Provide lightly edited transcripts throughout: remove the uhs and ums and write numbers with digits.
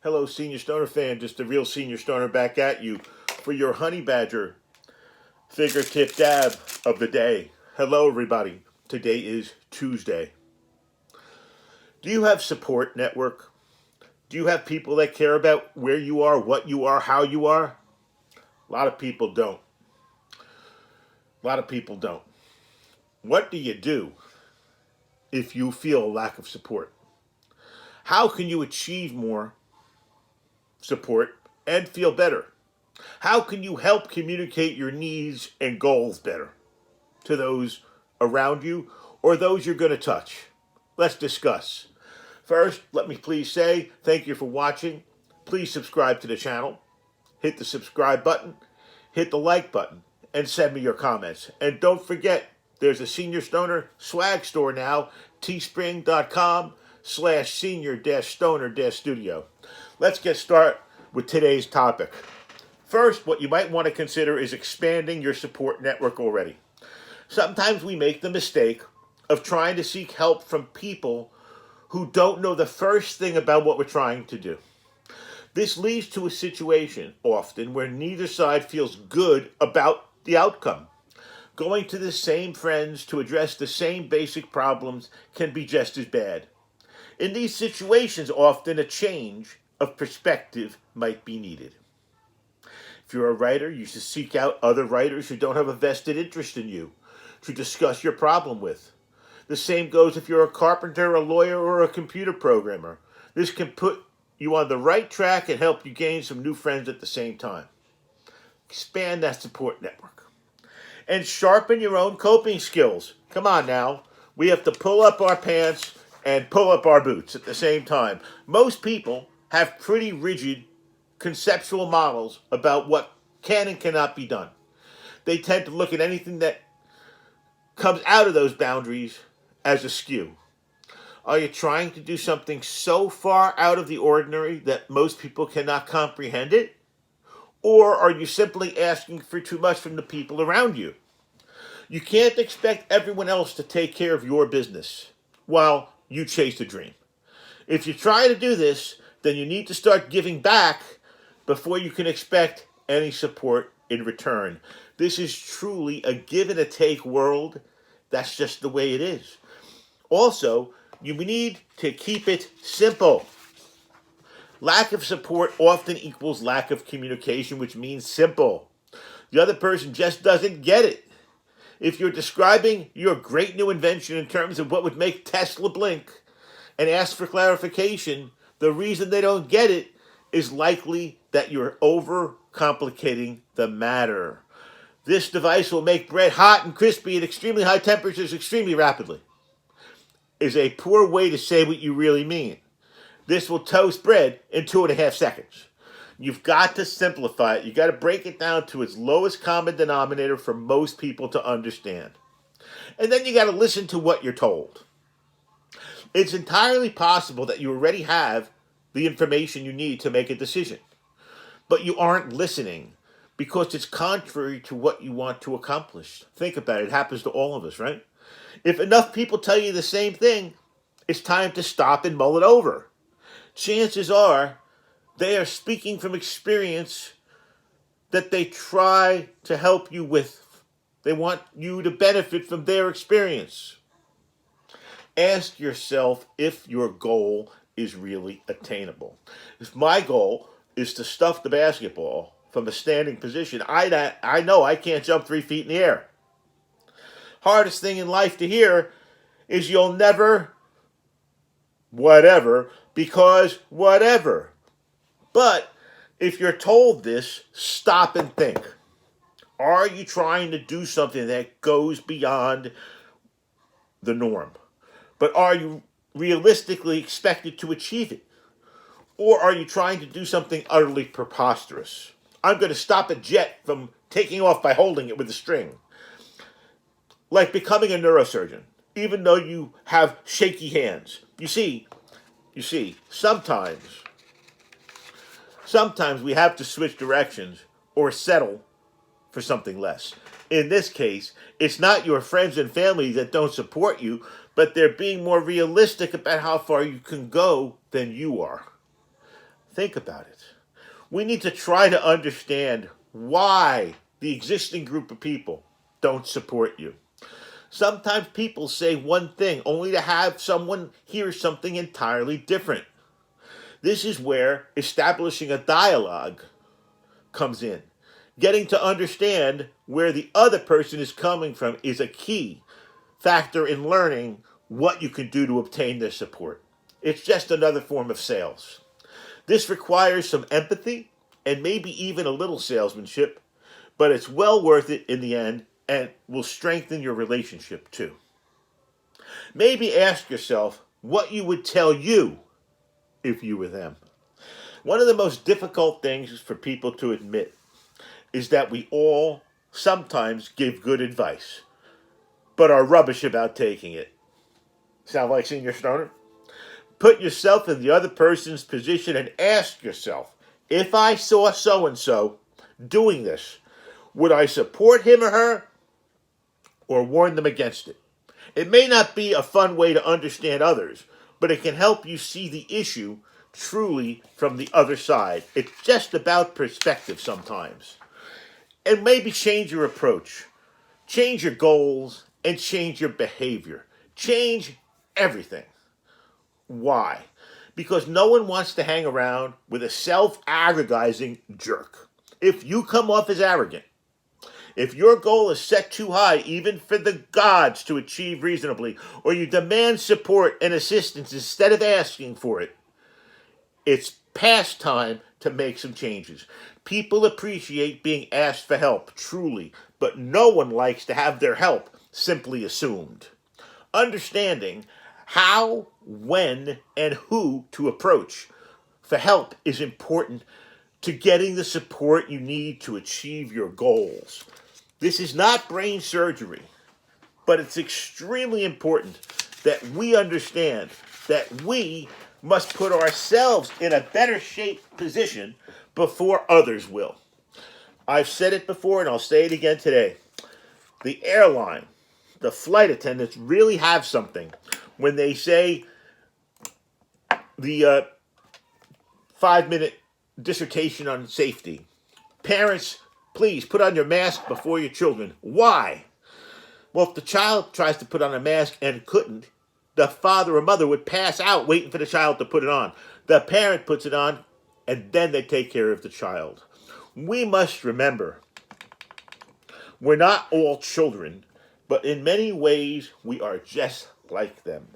Hello, Senior Stoner fan. Just a real Senior Stoner back at you for your Honey Badger Fingertip dab of the day. Hello, everybody. Today is Tuesday. Do you have support network? Do you have people that care about where you are, what you are, how you are? A lot of people don't. What do you do if you feel a lack of support? How can you achieve more support and feel better? How can you help communicate your needs and goals better to those around you or those you're going to touch? Let's discuss. First, let me please say thank you for watching. Please subscribe to the channel. Hit the subscribe button, hit the like button, and send me your comments. And don't forget, there's a Senior Stoner swag store now, teespring.com/senior-stoner-studio. Let's get started with today's topic. First, what you might want to consider is expanding your support network already. Sometimes we make the mistake of trying to seek help from people who don't know the first thing about what we're trying to do. This leads to a situation often where neither side feels good about the outcome. Going to the same friends to address the same basic problems can be just as bad. In these situations, often a change of perspective might be needed. If you're a writer, you should seek out other writers who don't have a vested interest in you to discuss your problem with. The same goes if you're a carpenter, a lawyer, or a computer programmer. This can put you on the right track and help you gain some new friends at the same time. Expand that support network. And sharpen your own coping skills. Come on now. We have to pull up our pants and pull up our boots at the same time. Most people have pretty rigid conceptual models about what can and cannot be done. They tend to look at anything that comes out of those boundaries as askew. Are you trying to do something so far out of the ordinary that most people cannot comprehend it? Or are you simply asking for too much from the people around you? You can't expect everyone else to take care of your business while you chase a dream. If you try to do this, then you need to start giving back before you can expect any support in return. This is truly a give and a take world. That's just the way it is. Also, you need to keep it simple. Lack of support often equals lack of communication, which means simple. The other person just doesn't get it. If you're describing your great new invention in terms of what would make Tesla blink and ask for clarification, the reason they don't get it is likely that you're overcomplicating the matter. This device will make bread hot and crispy at extremely high temperatures extremely rapidly is a poor way to say what you really mean. This will toast bread in 2.5 seconds. You've got to simplify it. You've got to break it down to its lowest common denominator for most people to understand. And then you got to listen to what you're told. It's entirely possible that you already have the information you need to make a decision, but you aren't listening because it's contrary to what you want to accomplish. Think about it. It happens to all of us, right? If enough people tell you the same thing, it's time to stop and mull it over. Chances are they are speaking from experience that they try to help you with. They want you to benefit from their experience. Ask yourself if your goal is really attainable. If my goal is to stuff the basketball from a standing position, I know I can't jump 3 feet in the air. Hardest thing in life to hear is you'll never, whatever, because whatever. But if you're told this, stop and think. Are you trying to do something that goes beyond the norm? But are you realistically expected to achieve it? Or are you trying to do something utterly preposterous? I'm going to stop a jet from taking off by holding it with a string. Like becoming a neurosurgeon, even though you have shaky hands. You see, sometimes we have to switch directions or settle for something less. In this case, it's not your friends and family that don't support you, but they're being more realistic about how far you can go than you are. Think about it. We need to try to understand why the existing group of people don't support you. Sometimes people say one thing only to have someone hear something entirely different. This is where establishing a dialogue comes in. Getting to understand where the other person is coming from is a key factor in learning what you can do to obtain their support. It's just another form of sales. This requires some empathy and maybe even a little salesmanship, but it's well worth it in the end and will strengthen your relationship too. Maybe ask yourself what you would tell you if you were them. One of the most difficult things for people to admit is that we all sometimes give good advice, but are rubbish about taking it. Sound like Senior Stoner? Put yourself in the other person's position and ask yourself, if I saw so-and-so doing this, would I support him or her or warn them against it? It may not be a fun way to understand others, but it can help you see the issue truly from the other side. It's just about perspective sometimes. And maybe change your approach, change your goals, and change your behavior. Change everything. Why? Because no one wants to hang around with a self-aggrandizing jerk. If you come off as arrogant, if your goal is set too high, even for the gods to achieve reasonably, or you demand support and assistance instead of asking for it, it's past time to make some changes. People appreciate being asked for help, truly, but no one likes to have their help simply assumed. Understanding how, when, and who to approach for help is important to getting the support you need to achieve your goals. This is not brain surgery, but it's extremely important that we understand that we must put ourselves in a better shaped position before others will. I've said it before and I'll say it again today. The airline, the flight attendants really have something when they say the 5-minute dissertation on safety. Parents, please put on your mask before your children. Why? Well, if the child tries to put on a mask and couldn't, the father or mother would pass out waiting for the child to put it on. The parent puts it on, and then they take care of the child. We must remember, we're not all children, but in many ways we are just like them.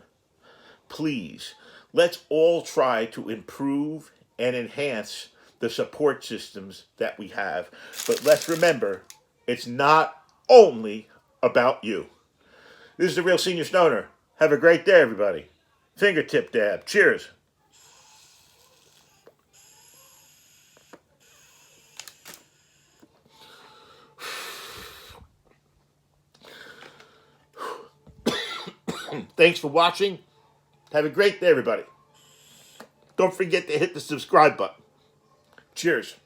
Please, let's all try to improve and enhance the support systems that we have. But let's remember, it's not only about you. This is the Real Senior Stoner. Have a great day, everybody. Fingertip dab. Cheers. Thanks for watching. Have a great day, everybody. Don't forget to hit the subscribe button. Cheers.